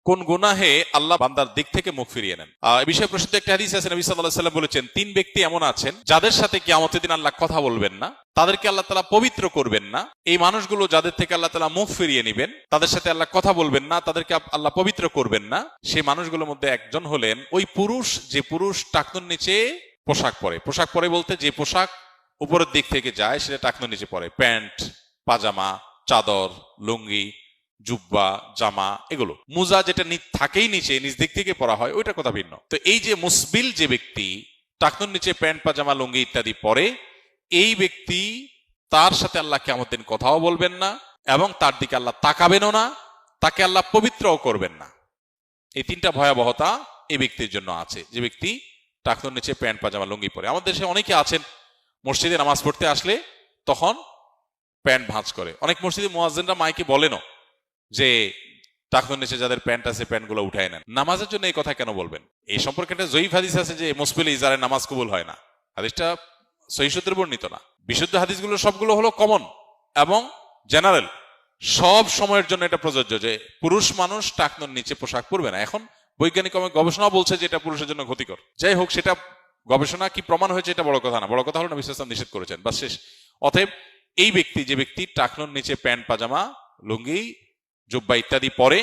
কোন গুনাহে আল্লাহ বান্দার দিক থেকে মুখ ফিরিয়ে নেন। এই বিষয়ে প্রসিদ্ধ একটা হাদিস আছে, নবী সাল্লাল্লাহু আলাইহি ওয়াসাল্লাম বলেছেন, 3 ব্যক্তি এমন আছেন যাদের সাথে কিয়ামতের দিন আল্লাহ কথা বলবেন না, তাদেরকে আল্লাহ তাআলা পবিত্র করবেন না। এই মানুষগুলো যাদের থেকে আল্লাহ তাআলা মুখ ফিরিয়ে নেবেন, তাদের সাথে আল্লাহ কথা বলবেন না, তাদেরকে আল্লাহ পবিত্র করবেন না। সেই মানুষগুলোর মধ্যে একজন হলেন ওই পুরুষ, যে পুরুষ টাকনুর নিচে পোশাক পরে। পোশাক পরে বলতে যে পোশাক উপরের দিক থেকে যায় সেটা টাকনুর নিচে পরে, প্যান্ট, পাজামা, চাদর, লুঙ্গি, জুব্বা, জামা, এগুলো। মুজা যেটা থাকেই নিচে, নিচ দিক থেকে পরা হয়, ওইটা কথা ভিন্ন। তো এই যে মুসবিল যে ব্যক্তি টাকনুর নিচে প্যান্ট, পাজামা, লুঙ্গি ইত্যাদি পরে, এই ব্যক্তি, তার সাথে আল্লাহ কিয়ামতের দিন কথাও বলবেন না এবং তার দিকে আল্লাহ তাকাবেনও না, তাকে আল্লাহ পবিত্রও করবেন না। এই 3টা ভয়াবহতা এই ব্যক্তির জন্য আছে, যে ব্যক্তি টাকনুর নিচে প্যান্ট, পাজামা, লুঙ্গি পরে। আমাদের দেশে অনেকে আছেন মসজিদে নামাজ পড়তে আসলে তখন প্যান্ট ভাঁজ করে। অনেক মসজিদে মুয়াজ্জিনরা মাইকে বলেনও যে টাকনুর নিচে যাদের প্যান্ট আছে প্যান্টগুলো উঠায় নেন। নামাজের জন্য এই কথা কেন বলবেন? এই সম্পর্কে একটা জয়ীফ হাদিস আছে যে মুসবিল ইজারে নামাজ কবুল হয় না। হাদিসটা সহিহ সূত্রে বর্ণিত না। বিশুদ্ধ হাদিসগুলো সবগুলো হলো কমন এবং জেনারেল, সব সময়ের জন্য এটা প্রযোজ্য যে পুরুষ মানুষ টাকনুর নিচে পোশাক পরবে না। এখন বৈজ্ঞানিক গবেষণা বলছে যে এটা পুরুষের জন্য ক্ষতিকর। যাই হোক, সেটা গবেষণা কি প্রমাণ হয়েছে এটা বড় কথা না, বড় কথা হলো নবী সাল্লাল্লাহু আলাইহি ওয়াসাল্লাম নিষেধ করেছেন, বাস শেষ। অতএব এই ব্যক্তি, যে ব্যক্তি টাকনুর নিচে প্যান্ট, পাজামা, লুঙ্গি, জুব্বা ইত্যাদি পরে,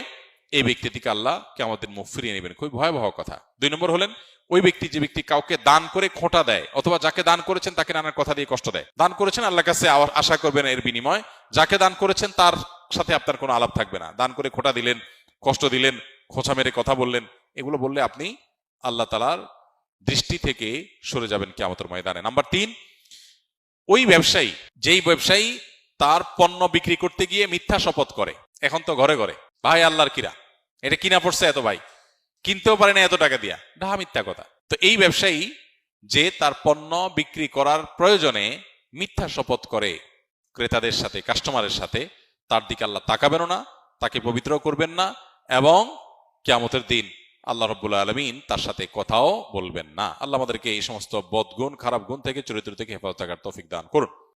এই ব্যক্তি থেকে আল্লাহ কিয়ামতের মুখ ফিরিয়ে নেবেন। খুবই ভয়াবহ কথা। 2 নম্বর হলেন ওই ব্যক্তি, যে ব্যক্তি কাউকে দান করে খোঁটা দেয়, অথবা যাকে দান করেছেন তাকে নানান কথা দিয়ে কষ্ট দেয়। দান করেছেন, আল্লাহর কাছে আশা করবেন এর বিনিময়। যাকে দান করেছেন তার সাথে আপনার কোনো আলাপ থাকবে না। দান করে খোঁটা দিলেন, কষ্ট দিলেন, খোঁচা মেরে কথা বললেন, এগুলো বললে আপনি আল্লাহ তাআলার দৃষ্টি থেকে সরে যাবেন কিয়ামতের ময়দানে। নাম্বার 3, ওই ব্যবসায়ী, যেই ব্যবসায়ী তার পণ্য বিক্রি করতে গিয়ে মিথ্যা শপথ করে। এখন তো ঘরে ঘরে, ভাই আল্লাহর কিরা, এটা কিনা পড়ছে এত, ভাই কিনতেও পারে না এত টাকা দিয়া, ডাহা মিথ্যা কথা। তো এই ব্যবসায়ী যে তার পণ্য বিক্রি করার প্রয়োজনে মিথ্যা শপথ করে ক্রেতাদের সাথে, কাস্টমারের সাথে, তার দিকে আল্লাহ তাকাবেনও না, তাকে পবিত্র করবেন না এবং কিয়ামতের দিন আল্লাহ রাব্বুল আলামিন তার সাথে কথাও বলবেন না। আল্লাহ আমাদেরকে এই সমস্ত বদগুণ, খারাপ গুণ থেকে, চরিত্র থেকে হেফাজত থাকার তৌফিক দান করুন।